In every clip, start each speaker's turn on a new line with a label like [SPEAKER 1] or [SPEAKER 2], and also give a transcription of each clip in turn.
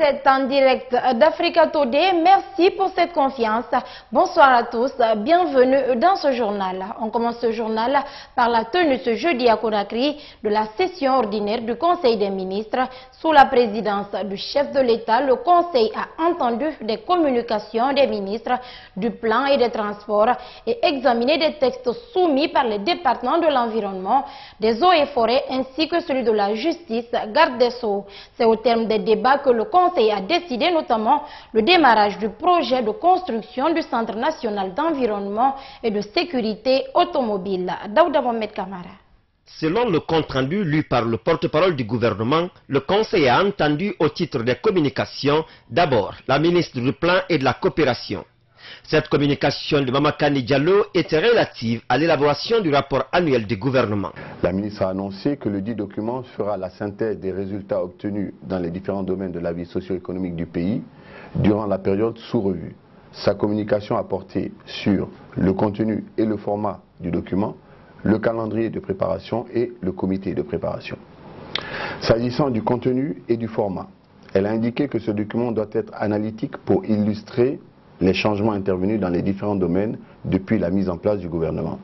[SPEAKER 1] êtes en direct d'Africa Today. Merci pour cette confiance. Bonsoir à tous. Bienvenue dans ce journal. On commence ce journal par la tenue ce jeudi à Conakry de la session ordinaire du Conseil des ministres. Sous la présidence du chef de l'État, le Conseil a entendu des communications des ministres du Plan et des Transports et examiné des textes soumis par les départements de l'environnement, des eaux et forêts ainsi que celui de la justice, garde des Sceaux. C'est au terme des débats que le Conseil a décidé notamment le démarrage du projet de construction du Centre national d'environnement et de sécurité automobile. Daouda Mohamed Kamara.
[SPEAKER 2] Selon le compte-rendu lu par le porte-parole du gouvernement, le Conseil a entendu au titre des communications d'abord la ministre du Plan et de la Coopération. Cette communication de Mamakani Diallo était relative à l'élaboration du rapport annuel du gouvernement.
[SPEAKER 3] La ministre a annoncé que le dit document fera la synthèse des résultats obtenus dans les différents domaines de la vie socio-économique du pays durant la période sous revue. Sa communication a porté sur le contenu et le format du document, le calendrier de préparation et le comité de préparation. S'agissant du contenu et du format, elle a indiqué que ce document doit être analytique pour illustrer les changements intervenus dans les différents domaines depuis la mise en place du gouvernement.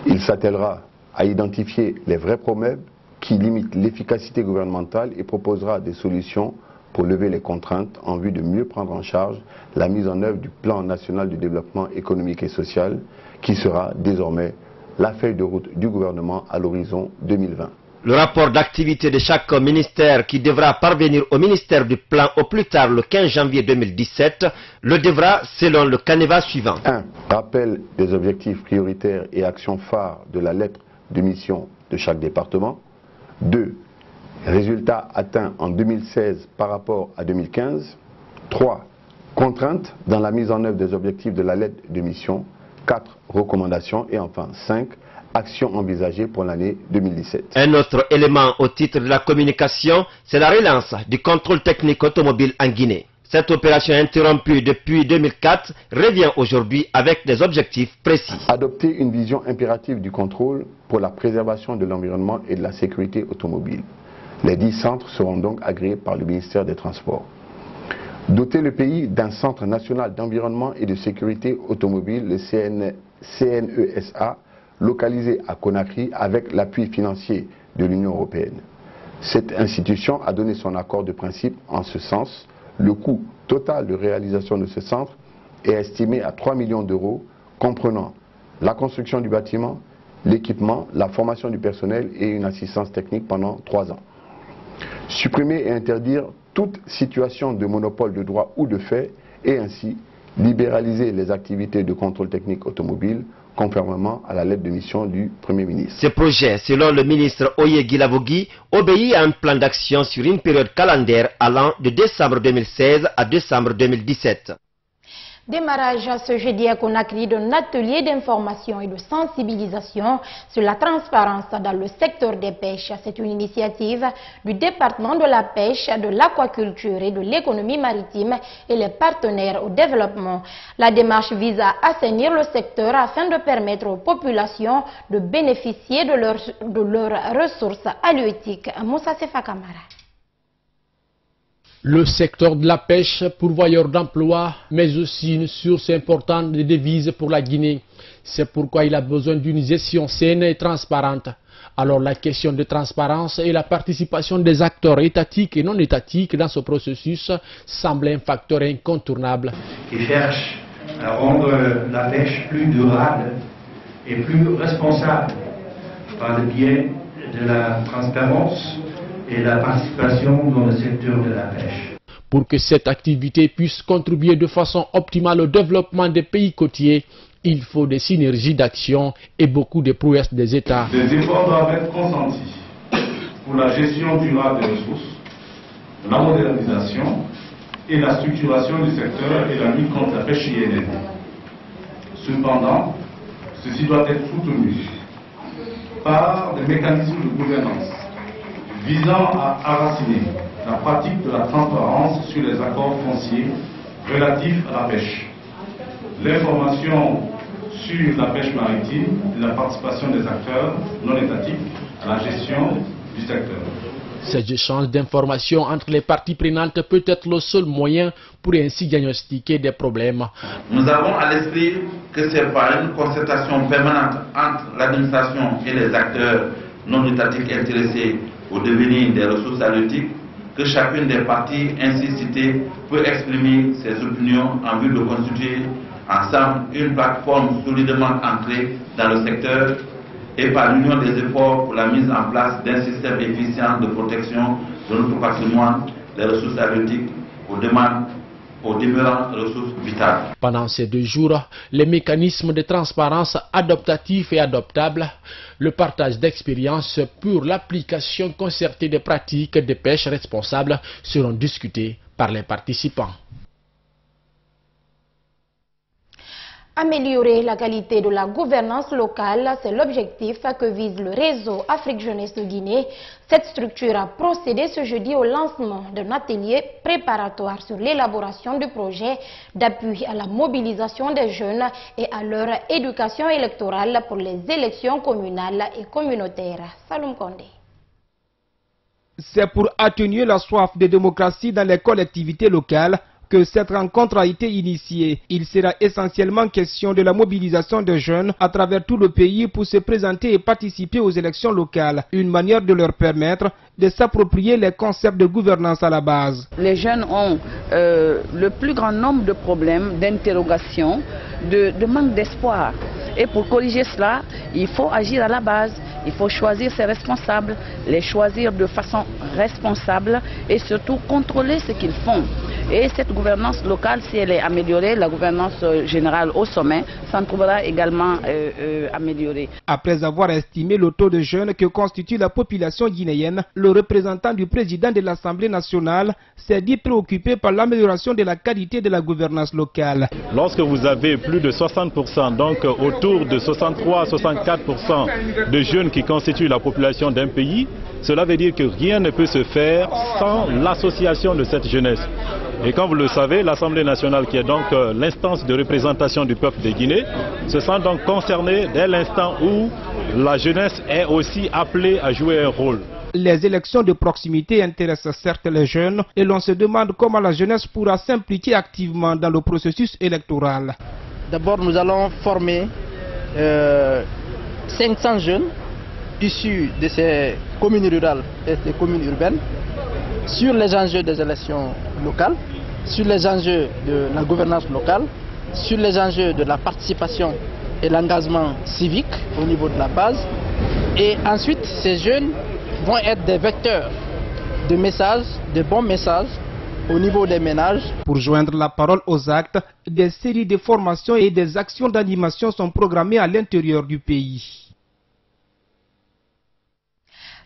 [SPEAKER 3] Il s'attellera à identifier les vrais problèmes qui limitent l'efficacité gouvernementale et proposera des solutions pour lever les contraintes en vue de mieux prendre en charge la mise en œuvre du plan national du développement économique et social qui sera désormais la feuille de route du gouvernement à l'horizon 2020.
[SPEAKER 2] Le rapport d'activité de chaque ministère qui devra parvenir au ministère du Plan au plus tard le 15 janvier 2017 le devra selon le canevas suivant.
[SPEAKER 3] 1. Rappel des objectifs prioritaires et actions phares de la lettre de mission de chaque département. 2. Résultats atteints en 2016 par rapport à 2015. 3. Contraintes dans la mise en œuvre des objectifs de la lettre de mission. 4. Recommandations. Et enfin 5. Actions envisagées pour l'année 2017.
[SPEAKER 2] Un autre élément au titre de la communication, c'est la relance du contrôle technique automobile en Guinée. Cette opération interrompue depuis 2004 revient aujourd'hui avec des objectifs précis.
[SPEAKER 3] Adopter une vision impérative du contrôle pour la préservation de l'environnement et de la sécurité automobile. Les 10 centres seront donc agréés par le ministère des Transports. Doter le pays d'un centre national d'environnement et de sécurité automobile, le CNESA, localisé à Conakry avec l'appui financier de l'Union européenne. Cette institution a donné son accord de principe en ce sens. Le coût total de réalisation de ce centre est estimé à 3 millions d'euros, comprenant la construction du bâtiment, l'équipement, la formation du personnel et une assistance technique pendant 3 ans. Supprimer et interdire toute situation de monopole de droit ou de fait et ainsi libéraliser les activités de contrôle technique automobile conformément à la lettre de mission du Premier ministre.
[SPEAKER 2] Ce projet, selon le ministre Oye Guilavogui, obéit à un plan d'action sur une période calendaire allant de décembre 2016 à décembre 2017.
[SPEAKER 1] Démarrage ce jeudi à Conakry d'un atelier d'information et de sensibilisation sur la transparence dans le secteur des pêches. C'est une initiative du département de la pêche, de l'aquaculture et de l'économie maritime et les partenaires au développement. La démarche vise à assainir le secteur afin de permettre aux populations de bénéficier de leurs ressources halieutiques. Moussa Sefa Kamara.
[SPEAKER 4] Le secteur de la pêche, pourvoyeur d'emplois, mais aussi une source importante de devises pour la Guinée. C'est pourquoi il a besoin d'une gestion saine et transparente. Alors la question de transparence et la participation des acteurs étatiques et non étatiques dans ce processus semble un facteur incontournable.
[SPEAKER 5] Qui cherche à rendre la pêche plus durable et plus responsable par le biais de la transparence et la participation dans le secteur de la pêche.
[SPEAKER 4] Pour que cette activité puisse contribuer de façon optimale au développement des pays côtiers, il faut des synergies d'action et beaucoup de prouesses des États.
[SPEAKER 6] Des efforts doivent être consentis pour la gestion durable des ressources, la modernisation et la structuration du secteur et la lutte contre la pêche INN. Cependant, ceci doit être soutenu par des mécanismes de gouvernance visant à enraciner la pratique de la transparence sur les accords fonciers relatifs à la pêche, l'information sur la pêche maritime et la participation des acteurs non étatiques à la gestion du secteur.
[SPEAKER 4] Ces échanges d'informations entre les parties prenantes peut être le seul moyen pour ainsi diagnostiquer des problèmes.
[SPEAKER 6] Nous avons à l'esprit que c'est par une concertation permanente entre l'administration et les acteurs non étatiques intéressés au devenir des ressources halieutiques que chacune des parties ainsi citées peut exprimer ses opinions en vue de constituer ensemble une plateforme solidement ancrée dans le secteur et par l'union des efforts pour la mise en place d'un système efficient de protection de notre patrimoine, des ressources halieutiques aux demeurant ressources vitales.
[SPEAKER 4] Pendant ces 2 jours, les mécanismes de transparence adaptatifs et adoptables, le partage d'expériences pour l'application concertée des pratiques de pêche responsables seront discutés par les participants.
[SPEAKER 1] Améliorer la qualité de la gouvernance locale, c'est l'objectif que vise le réseau Afrique Jeunesse de Guinée. Cette structure a procédé ce jeudi au lancement d'un atelier préparatoire sur l'élaboration du projet d'appui à la mobilisation des jeunes et à leur éducation électorale pour les élections communales et communautaires. Saloum Kondé.
[SPEAKER 7] C'est pour atténuer la soif de démocratie dans les collectivités locales que cette rencontre a été initiée. Il sera essentiellement question de la mobilisation des jeunes à travers tout le pays pour se présenter et participer aux élections locales. Une manière de leur permettre de s'approprier les concepts de gouvernance à la base.
[SPEAKER 8] Les jeunes ont le plus grand nombre de problèmes, d'interrogations, de manque d'espoir. Et pour corriger cela, il faut agir à la base. Il faut choisir ses responsables, les choisir de façon responsable et surtout contrôler ce qu'ils font. Et cette gouvernance locale, si elle est améliorée, la gouvernance générale au sommet s'en trouvera également améliorée.
[SPEAKER 7] Après avoir estimé le taux de jeunes que constitue la population guinéenne, le représentant du président de l'Assemblée nationale s'est dit préoccupé par l'amélioration de la qualité de la gouvernance locale.
[SPEAKER 9] Lorsque vous avez plus de 60%, donc autour de 63-64% de jeunes qui constituent la population d'un pays, cela veut dire que rien ne peut se faire sans l'association de cette jeunesse. Et comme vous le savez, l'Assemblée nationale, qui est donc l'instance de représentation du peuple de Guinée, se sent donc concernée dès l'instant où la jeunesse est aussi appelée à jouer un rôle.
[SPEAKER 7] Les élections de proximité intéressent certes les jeunes et l'on se demande comment la jeunesse pourra s'impliquer activement dans le processus électoral.
[SPEAKER 10] D'abord, nous allons former 500 jeunes issus de ces communes rurales et des communes urbaines sur les enjeux des élections locales, sur les enjeux de la gouvernance locale, sur les enjeux de la participation et l'engagement civique au niveau de la base. Et ensuite, ces jeunes vont être des vecteurs de messages, de bons messages au niveau des ménages.
[SPEAKER 7] Pour joindre la parole aux actes, des séries de formations et des actions d'animation sont programmées à l'intérieur du pays.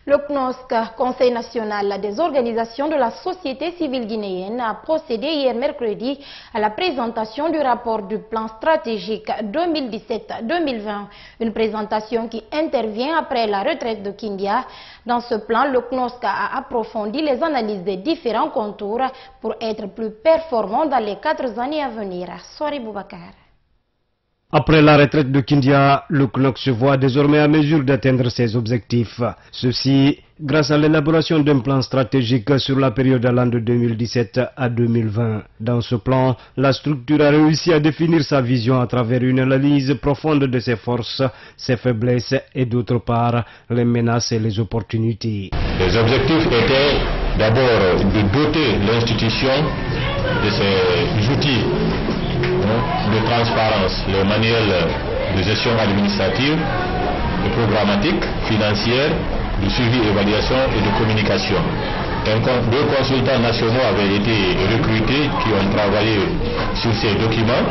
[SPEAKER 1] Le CNOSC, Conseil national des organisations de la société civile guinéenne, a procédé hier mercredi à la présentation du rapport du plan stratégique 2017-2020. Une présentation qui intervient après la retraite de Kindia. Dans ce plan, le CNOSC a approfondi les analyses des différents contours pour être plus performant dans les 4 années à venir. Soari Boubacar.
[SPEAKER 2] Après la retraite de Kindia, le CNOSC se voit désormais à mesure d'atteindre ses objectifs. Ceci grâce à l'élaboration d'un plan stratégique sur la période allant de 2017 à 2020. Dans ce plan, la structure a réussi à définir sa vision à travers une analyse profonde de ses forces, ses faiblesses et d'autre part les menaces et les opportunités.
[SPEAKER 11] Les objectifs étaient d'abord de doter l'institution de ses outils de transparence, les manuels de gestion administrative, de programmatique, financière, de suivi, évaluation et de communication. 2 consultants nationaux avaient été recrutés qui ont travaillé sur ces documents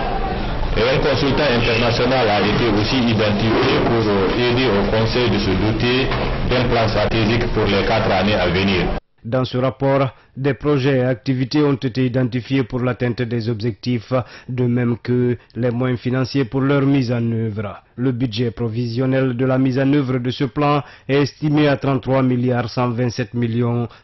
[SPEAKER 11] et un consultant international a été aussi identifié pour aider au Conseil de se doter d'un plan stratégique pour les 4 années à venir.
[SPEAKER 2] Dans ce rapport, des projets et activités ont été identifiés pour l'atteinte des objectifs, de même que les moyens financiers pour leur mise en œuvre. Le budget provisionnel de la mise en œuvre de ce plan est estimé à 33 127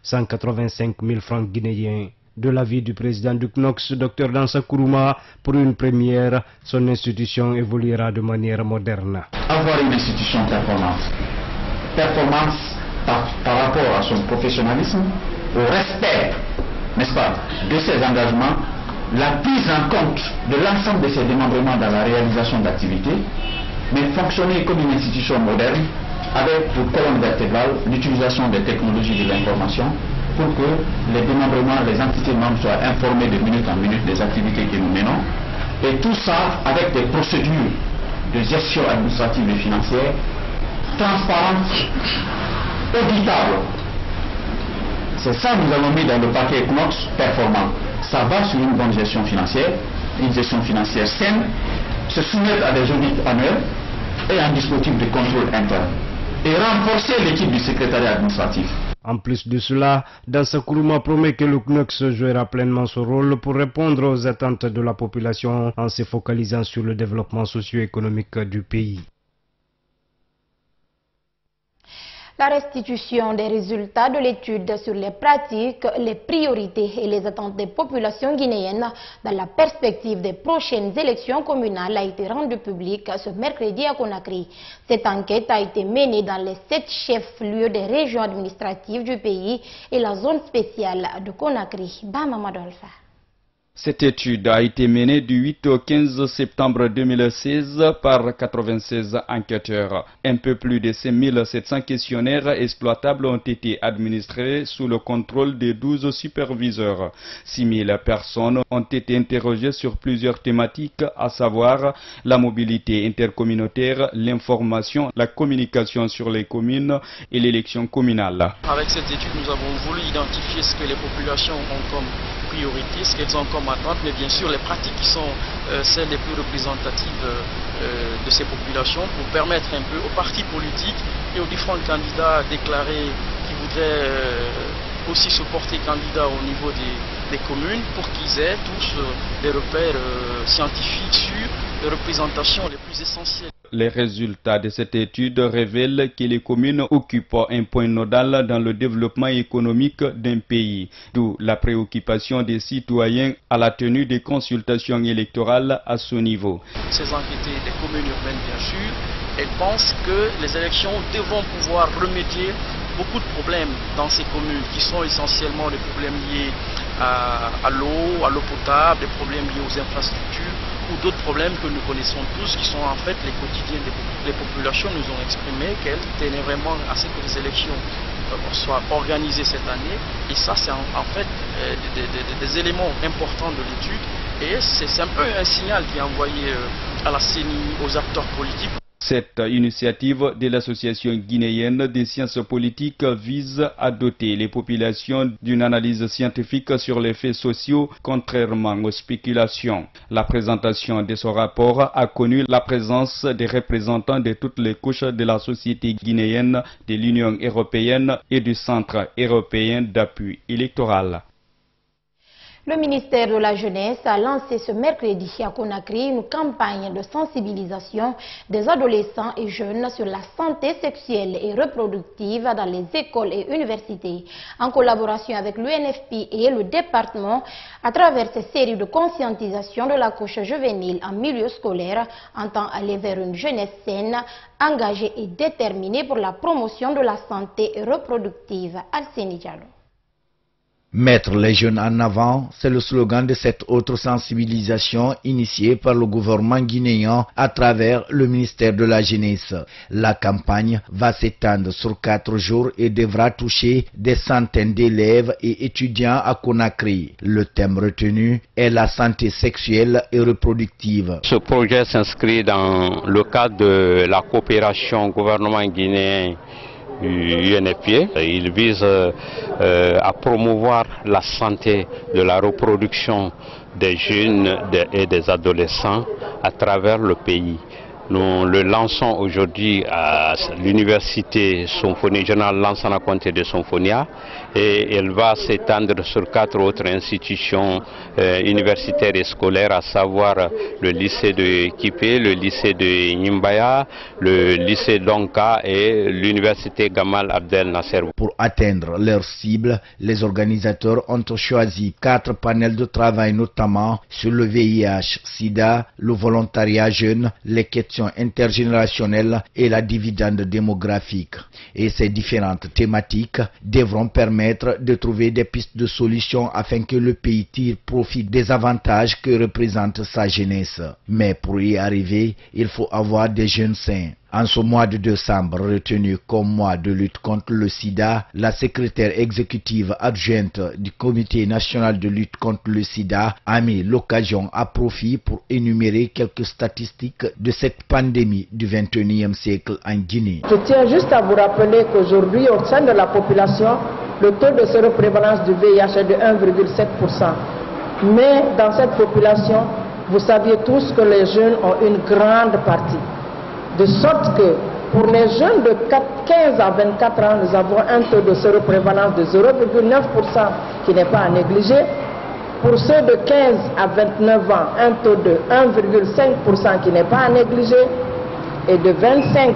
[SPEAKER 2] 185 000 francs guinéens. De l'avis du président du CNOSC, Dr Dansa Kourouma, pour une première, son institution évoluera de manière moderne.
[SPEAKER 12] Avoir une institution performance par rapport à son professionnalisme, au respect, n'est-ce pas, de ses engagements, la prise en compte de l'ensemble de ses démembrements dans la réalisation d'activités, mais fonctionner comme une institution moderne avec pour colonne vertébrale l'utilisation des technologies de l'information pour que les démembrements, les entités membres soient informées de minute en minute des activités que nous menons, et tout ça avec des procédures de gestion administrative et financière transparentes, auditables. C'est ça que nous avons mis dans le paquet Knox performant. Ça va sur une bonne gestion financière, une gestion financière saine, se soumettre à des audits annuels et un dispositif de contrôle interne. Et renforcer l'équipe du secrétariat administratif.
[SPEAKER 13] En plus de cela, Dansa Kourouma promet que le CNOX jouera pleinement son rôle pour répondre aux attentes de la population en se focalisant sur le développement socio-économique du pays.
[SPEAKER 1] La restitution des résultats de l'étude sur les pratiques, les priorités et les attentes des populations guinéennes dans la perspective des prochaines élections communales a été rendue publique ce mercredi à Conakry. Cette enquête a été menée dans les 7 chefs-lieux des régions administratives du pays et la zone spéciale de Conakry. Bamamadou Alpha.
[SPEAKER 14] Cette étude a été menée du 8 au 15 septembre 2016 par 96 enquêteurs. Un peu plus de 5700 questionnaires exploitables ont été administrés sous le contrôle de 12 superviseurs. 6000 personnes ont été interrogées sur plusieurs thématiques, à savoir la mobilité intercommunautaire, l'information, la communication sur les communes et l'élection communale.
[SPEAKER 15] Avec cette étude, nous avons voulu identifier ce que les populations ont comme priorité, ce qu'elles ont comme attente, mais bien sûr les pratiques qui sont celles les plus représentatives de ces populations pour permettre un peu aux partis politiques et aux différents candidats déclarés qui voudraient aussi se porter candidat au niveau des communes pour qu'ils aient tous des repères scientifiques sur les représentations les plus essentielles.
[SPEAKER 14] Les résultats de cette étude révèlent que les communes occupent un point nodal dans le développement économique d'un pays, d'où la préoccupation des citoyens à la tenue des consultations électorales à ce niveau.
[SPEAKER 15] Ces enquêtés des communes urbaines, bien sûr, elles pensent que les élections devront pouvoir remédier beaucoup de problèmes dans ces communes qui sont essentiellement des problèmes liés à l'eau potable, des problèmes liés aux infrastructures ou d'autres problèmes que nous connaissons tous qui sont en fait les quotidiens des populations. Nous ont exprimé qu'elles tenaient vraiment à ce que les élections soient organisées cette année, et ça c'est en fait des éléments importants de l'étude, et c'est un peu un signal qui est envoyé à la CENI, aux acteurs politiques.
[SPEAKER 14] Cette initiative de l'Association guinéenne des sciences politiques vise à doter les populations d'une analyse scientifique sur les faits sociaux, contrairement aux spéculations. La présentation de ce rapport a connu la présence des représentants de toutes les couches de la société guinéenne, de l'Union européenne et du Centre européen d'appui électoral.
[SPEAKER 1] Le ministère de la Jeunesse a lancé ce mercredi à Conakry une campagne de sensibilisation des adolescents et jeunes sur la santé sexuelle et reproductive dans les écoles et universités. En collaboration avec l'UNFP et le département, à travers ces séries de conscientisation de la couche juvénile en milieu scolaire, entend aller vers une jeunesse saine, engagée et déterminée pour la promotion de la santé reproductive. Alceni Diallo.
[SPEAKER 16] Mettre les jeunes en avant, c'est le slogan de cette autre sensibilisation initiée par le gouvernement guinéen à travers le ministère de la Jeunesse. La campagne va s'étendre sur 4 jours et devra toucher des centaines d'élèves et étudiants à Conakry. Le thème retenu est la santé sexuelle et reproductive.
[SPEAKER 17] Ce projet s'inscrit dans le cadre de la coopération gouvernement guinéen UNFP. Il vise à promouvoir la santé de la reproduction des jeunes et des adolescents à travers le pays. Nous le lançons aujourd'hui à l'université Symphonie Générale Lansana Conté de Symphonia, et elle va s'étendre sur 4 autres institutions universitaires et scolaires, à savoir le lycée de Kipé, le lycée de Nimbaya, le lycée d'Onka et l'université Gamal Abdel Nasser.
[SPEAKER 16] Pour atteindre leur cible, les organisateurs ont choisi 4 panels de travail, notamment sur le VIH, SIDA, le volontariat jeune, les questions transformation intergénérationnelle et la dividende démographique. Et ces différentes thématiques devront permettre de trouver des pistes de solutions afin que le pays tire profit des avantages que représente sa jeunesse. Mais pour y arriver, il faut avoir des jeunes sains. En ce mois de décembre, retenu comme mois de lutte contre le sida, la secrétaire exécutive adjointe du Comité national de lutte contre le sida a mis l'occasion à profit pour énumérer quelques statistiques de cette pandémie du XXIe siècle en Guinée.
[SPEAKER 18] Je tiens juste à vous rappeler qu'aujourd'hui, au sein de la population, le taux de séroprévalence du VIH est de 1,7%. Mais dans cette population, vous saviez tous que les jeunes ont une grande partie. De sorte que pour les jeunes de 15 à 24 ans, nous avons un taux de séroprévalence de 0,9% qui n'est pas à négliger. Pour ceux de 15 à 29 ans, un taux de 1,5% qui n'est pas à négliger. Et de 25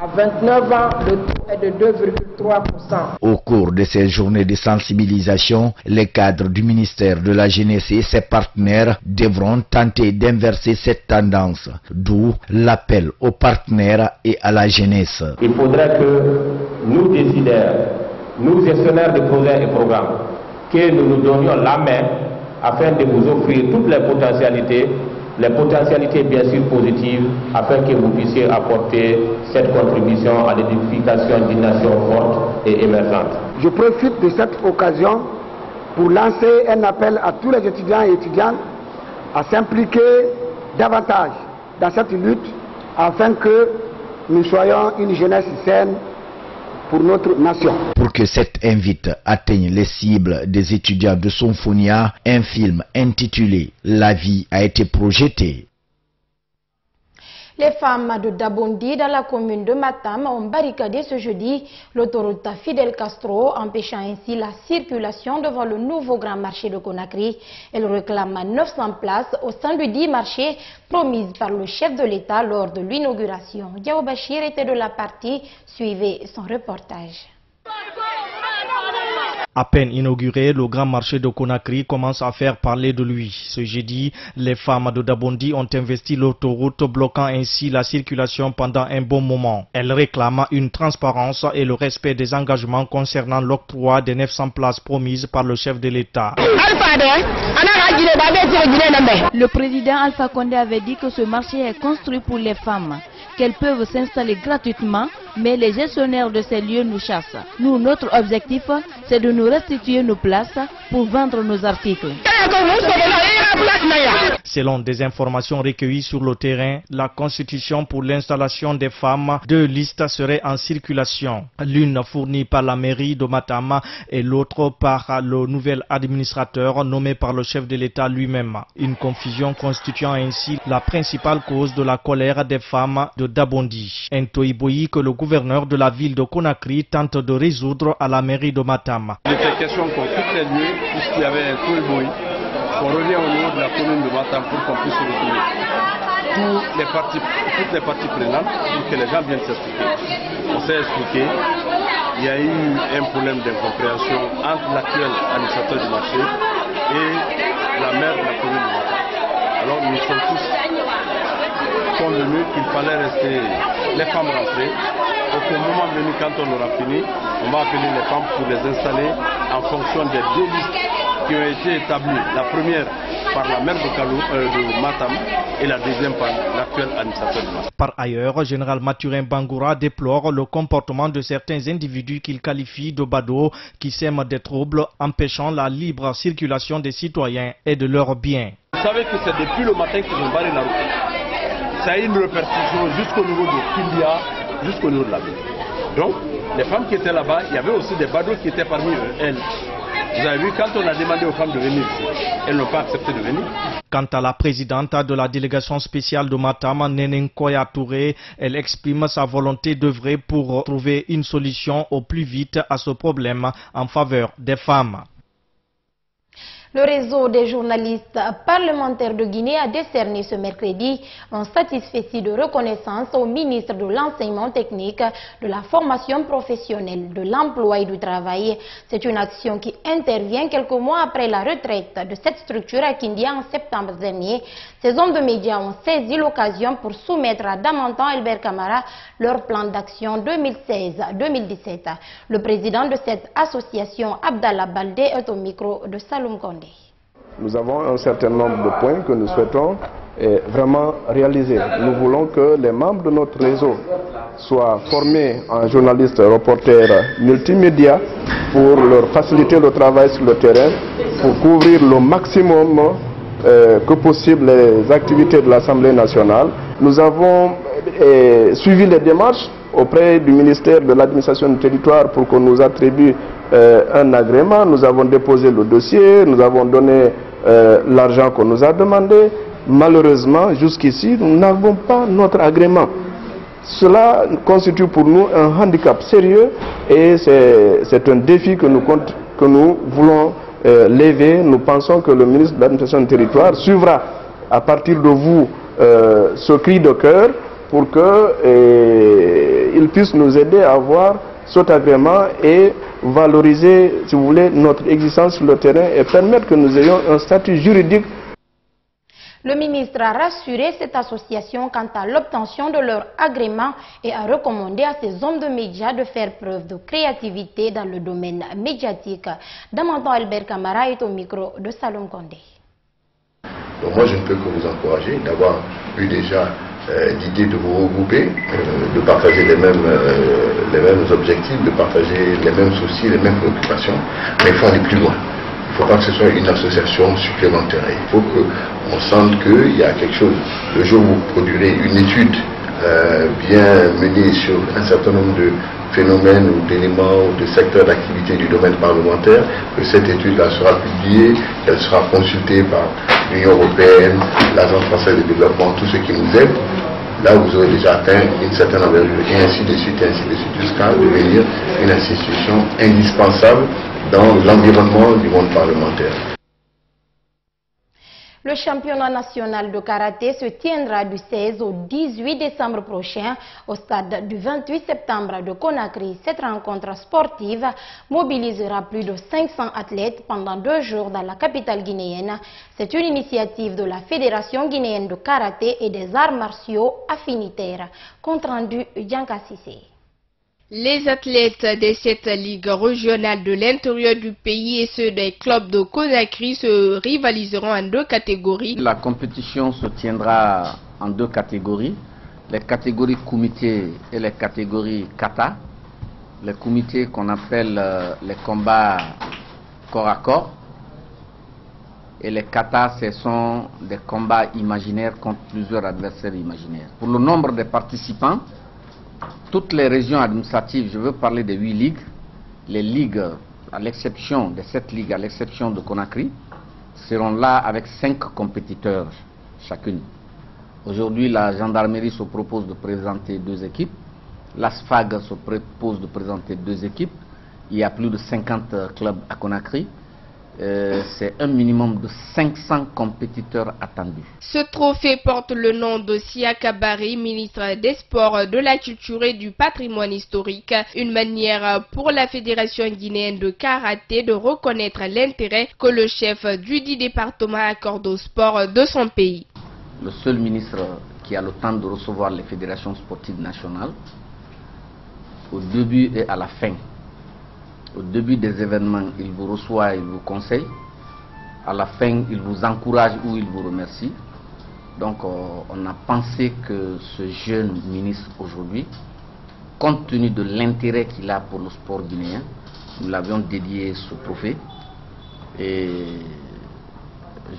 [SPEAKER 18] à 29 ans, le taux est de 2,3%.
[SPEAKER 16] Au cours de ces journées de sensibilisation, les cadres du ministère de la Jeunesse et ses partenaires devront tenter d'inverser cette tendance, d'où l'appel aux partenaires et à la jeunesse.
[SPEAKER 19] Il faudrait que nous décideurs, nous gestionnaires de projets et programmes, que nous nous donnions la main afin de vous offrir toutes les potentialités bien sûr positives, afin que vous puissiez apporter cette contribution à l'édification d'une nation forte et émergente.
[SPEAKER 20] Je profite de cette occasion pour lancer un appel à tous les étudiants et étudiantes à s'impliquer davantage dans cette lutte afin que nous soyons une jeunesse saine pour notre nation.
[SPEAKER 16] Pour que cette invite atteigne les cibles des étudiants de Sonfonia, un film intitulé « La vie » a été projeté.
[SPEAKER 1] Les femmes de Dabondi dans la commune de Matam ont barricadé ce jeudi l'autoroute Fidel Castro, empêchant ainsi la circulation devant le nouveau grand marché de Conakry. Elles réclament 900 places au sein du dit marché promises par le chef de l'État lors de l'inauguration. Diao Bachir était de la partie, suivez son reportage.
[SPEAKER 21] À peine inauguré, le grand marché de Conakry commence à faire parler de lui. Ce jeudi, les femmes de Dabondi ont investi l'autoroute, bloquant ainsi la circulation pendant un bon moment. Elles réclament une transparence et le respect des engagements concernant l'octroi des 900 places promises par le chef de l'État.
[SPEAKER 22] Le président Alpha Condé avait dit que ce marché est construit pour les femmes, qu'elles peuvent s'installer gratuitement, mais les gestionnaires de ces lieux nous chassent. Nous, notre objectif, c'est de nous restituer nos places pour vendre nos articles.
[SPEAKER 21] Selon des informations recueillies sur le terrain, la constitution pour l'installation des femmes, 2 listes seraient en circulation. L'une fournie par la mairie de Matam et l'autre par le nouvel administrateur nommé par le chef de l'État lui-même. Une confusion constituant ainsi la principale cause de la colère des femmes de Dabondi. Un toiboyi que le gouverneur de la ville de Conakry tente de résoudre à la mairie de Matam.
[SPEAKER 23] Il était question qu'on quitte les lieux puisqu'il y avait un toiboyi. On revient au niveau de la commune de Matam pour qu'on puisse se retrouver. Toutes les parties prenantes pour que les gens viennent s'expliquer. On s'est expliqué. Il y a eu un problème d'incompréhension entre l'actuel administrateur du marché et la maire de la commune de Matam. Alors nous sommes tous convenus qu'il fallait rester les femmes rentrées. Et qu'au moment venu, quand on aura fini, on va appeler les femmes pour les installer en fonction des 2 listes qui ont été établies. La première par la maire de Matam et la deuxième par l'actuel administrateur de Matam.
[SPEAKER 21] Par ailleurs, Général Mathurin Bangoura déplore le comportement de certains individus qu'il qualifie de badauds qui sèment des troubles, empêchant la libre circulation des citoyens et de leurs biens.
[SPEAKER 23] Vous savez que c'est depuis le matin qu'ils ont barré la route. Ça a eu une répercussion jusqu'au niveau de Kindia, jusqu'au niveau de la ville. Donc, les femmes qui étaient là-bas, il y avait aussi des badauds qui étaient parmi elles. Vous avez vu, quand on a demandé aux femmes de venir ici, elles n'ont pas accepté de venir.
[SPEAKER 21] Quant à la présidente de la délégation spéciale de Matam, Nenenkoya Touré, elle exprime sa volonté d'œuvrer pour trouver une solution au plus vite à ce problème en faveur des femmes.
[SPEAKER 1] Le réseau des journalistes parlementaires de Guinée a décerné ce mercredi un satisfecit de reconnaissance au ministre de l'Enseignement technique, de la formation professionnelle, de l'emploi et du travail. C'est une action qui intervient quelques mois après la retraite de cette structure à Kindia en septembre dernier. Ces hommes de médias ont saisi l'occasion pour soumettre à Damantan Albert Camara leur plan d'action 2016-2017. Le président de cette association, Abdallah Baldé, est au micro de Saloum Kondé.
[SPEAKER 3] Nous avons un certain nombre de points que nous souhaitons vraiment réaliser. Nous voulons que les membres de notre réseau soient formés en journalistes reporters multimédia pour leur faciliter le travail sur le terrain, pour couvrir le maximum que possible les activités de l'Assemblée nationale. Nous avons suivi les démarches auprès du ministère de l'administration du territoire pour qu'on nous attribue un agrément. Nous avons déposé le dossier, nous avons donné l'argent qu'on nous a demandé. Malheureusement, jusqu'ici, nous n'avons pas notre agrément. Cela constitue pour nous un handicap sérieux et c'est un défi que nous voulons lever. Nous pensons que le ministre de l'administration du territoire suivra à partir de vous ce cri de cœur pour qu'il puisse nous aider à avoir cet agrément et valoriser, si vous voulez, notre existence sur le terrain et permettre que nous ayons un statut juridique.
[SPEAKER 1] Le ministre a rassuré cette association quant à l'obtention de leur agrément et a recommandé à ces hommes de médias de faire preuve de créativité dans le domaine médiatique. Damantan Albert Camara est au micro de Saloum Kondé.
[SPEAKER 5] Donc moi je ne peux que vous encourager d'avoir eu déjà l'idée de vous regrouper, de partager les mêmes objectifs, de partager les mêmes soucis, les mêmes préoccupations, mais il faut aller plus loin. Il ne faut pas que ce soit une association supplémentaire. Il faut qu'on sente qu'il y a quelque chose. Le jour où vous produirez une étude bien menée sur un certain nombre de phénomènes ou d'éléments ou de secteurs d'activité du domaine parlementaire, que cette étude-là sera publiée, qu'elle sera consultée par l'Union européenne, l'Agence française de développement, tous ceux qui nous aident. Là, vous aurez déjà atteint une certaine envergure, et ainsi de suite, jusqu'à devenir une institution indispensable dans l'environnement du monde parlementaire.
[SPEAKER 1] Le championnat national de karaté se tiendra du 16 au 18 décembre prochain au stade du 28 septembre de Conakry. Cette rencontre sportive mobilisera plus de 500 athlètes pendant 2 jours dans la capitale guinéenne. C'est une initiative de la Fédération guinéenne de karaté et des arts martiaux affinitaires. Compte rendu Yanka Sissé.
[SPEAKER 6] Les athlètes de cette ligue régionale de l'intérieur du pays et ceux des clubs de Conakry se rivaliseront en 2 catégories.
[SPEAKER 24] La compétition se tiendra en 2 catégories, les catégories kumité et les catégories kata. Les comités qu'on appelle les combats corps à corps et les kata, ce sont des combats imaginaires contre plusieurs adversaires imaginaires. Pour le nombre de participants, toutes les régions administratives, je veux parler des 8 ligues, les ligues, à l'exception de cette ligue, à l'exception de Conakry, seront là avec 5 compétiteurs chacune. Aujourd'hui, la gendarmerie se propose de présenter 2 équipes, l'ASFAG se propose de présenter 2 équipes, il y a plus de 50 clubs à Conakry. C'est un minimum de 500 compétiteurs attendus.
[SPEAKER 6] Ce trophée porte le nom de Sia Kabari, ministre des Sports, de la Culture et du Patrimoine historique. Une manière pour la Fédération guinéenne de karaté de reconnaître l'intérêt que le chef du dit département accorde au sport de son pays.
[SPEAKER 24] Le seul ministre qui a le temps de recevoir les fédérations sportives nationales, au début et à la fin. Au début des événements, il vous reçoit, il vous conseille. À la fin, il vous encourage ou il vous remercie. Donc, on a pensé que ce jeune ministre aujourd'hui, compte tenu de l'intérêt qu'il a pour le sport guinéen, nous l'avions dédié ce trophée. Et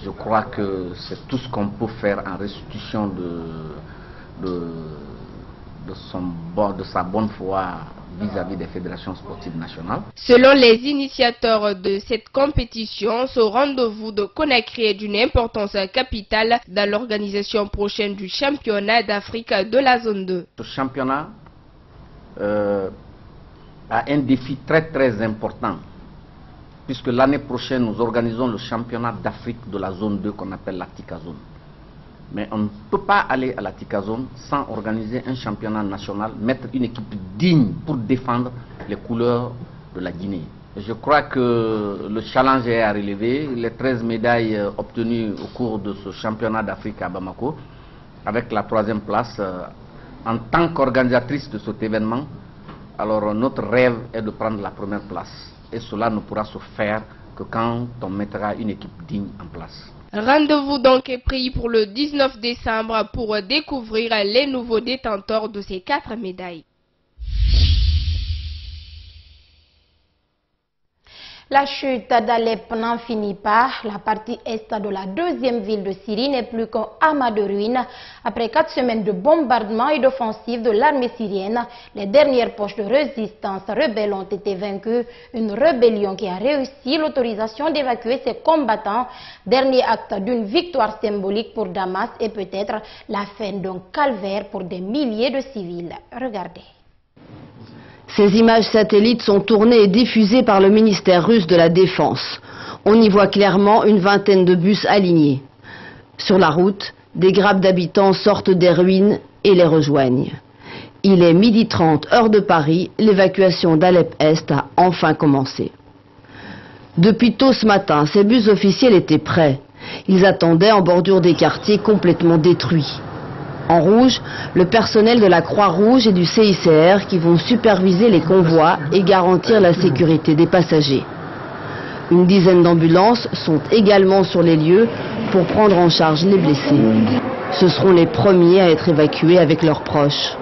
[SPEAKER 24] je crois que c'est tout ce qu'on peut faire en restitution de sa bonne foi vis-à-vis des fédérations sportives nationales.
[SPEAKER 6] Selon les initiateurs de cette compétition, ce rendez-vous de Conakry est d'une importance capitale dans l'organisation prochaine du championnat d'Afrique de la zone 2.
[SPEAKER 24] Ce championnat a un défi très important puisque l'année prochaine, nous organisons le championnat d'Afrique de la zone 2 qu'on appelle la Tika Zone. Mais on ne peut pas aller à la Tika Zone sans organiser un championnat national, mettre une équipe digne pour défendre les couleurs de la Guinée. Je crois que le challenge est à relever. Les 13 médailles obtenues au cours de ce championnat d'Afrique à Bamako, avec la 3e place, en tant qu'organisatrice de cet événement, alors notre rêve est de prendre la 1re place. Et cela ne pourra se faire que quand on mettra une équipe digne en place.
[SPEAKER 6] Rendez-vous donc est pris pour le 19 décembre pour découvrir les nouveaux détenteurs de ces 4 médailles.
[SPEAKER 1] La chute d'Alep n'en finit pas. La partie est de la 2e ville de Syrie n'est plus qu'un amas de ruines. Après 4 semaines de bombardements et d'offensives de l'armée syrienne, les dernières poches de résistance rebelles ont été vaincues. Une rébellion qui a réussi l'autorisation d'évacuer ses combattants. Dernier acte d'une victoire symbolique pour Damas et peut-être la fin d'un calvaire pour des milliers de civils. Regardez.
[SPEAKER 4] Ces images satellites sont tournées et diffusées par le ministère russe de la Défense. On y voit clairement une vingtaine de bus alignés. Sur la route, des grappes d'habitants sortent des ruines et les rejoignent. Il est 12h30 heure de Paris, l'évacuation d'Alep-Est a enfin commencé. Depuis tôt ce matin, ces bus officiels étaient prêts. Ils attendaient en bordure des quartiers complètement détruits. En rouge, le personnel de la Croix-Rouge et du CICR qui vont superviser les convois et garantir la sécurité des passagers. Une dizaine d'ambulances sont également sur les lieux pour prendre en charge les blessés. Ce seront les premiers à être évacués avec leurs proches.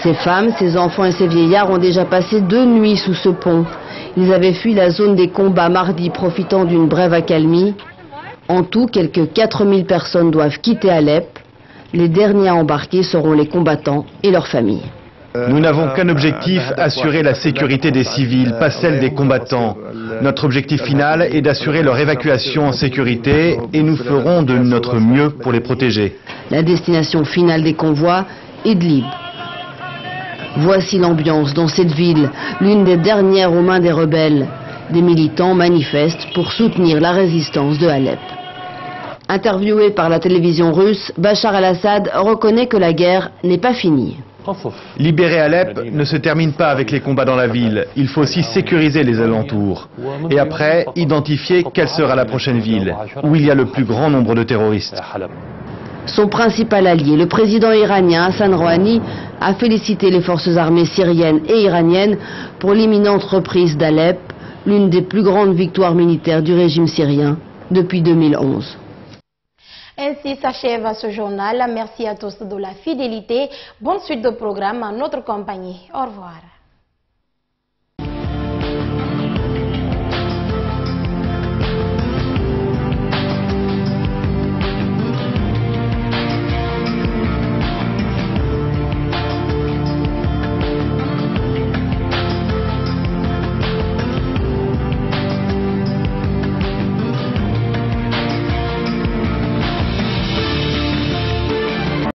[SPEAKER 4] Ces femmes, ces enfants et ces vieillards ont déjà passé 2 nuits sous ce pont. Ils avaient fui la zone des combats mardi, profitant d'une brève accalmie. En tout, quelques 4000 personnes doivent quitter Alep. Les derniers à embarquer seront les combattants et leurs familles.
[SPEAKER 8] Nous n'avons qu'un objectif, assurer la sécurité des civils, pas celle des combattants. Notre objectif final est d'assurer leur évacuation en sécurité et nous ferons de notre mieux pour les protéger.
[SPEAKER 4] La destination finale des convois, Idlib. Voici l'ambiance dans cette ville, l'une des dernières aux mains des rebelles. Des militants manifestent pour soutenir la résistance de Alep. Interviewé par la télévision russe, Bachar al-Assad reconnaît que la guerre n'est pas finie.
[SPEAKER 8] Libérer Alep ne se termine pas avec les combats dans la ville. Il faut aussi sécuriser les alentours. Et après, identifier quelle sera la prochaine ville, où il y a le plus grand nombre de terroristes.
[SPEAKER 4] Son principal allié, le président iranien Hassan Rouhani, a félicité les forces armées syriennes et iraniennes pour l'imminente reprise d'Alep, l'une des plus grandes victoires militaires du régime syrien depuis 2011.
[SPEAKER 1] Ainsi s'achève ce journal. Merci à tous de la fidélité. Bonne suite de programme en notre compagnie. Au revoir.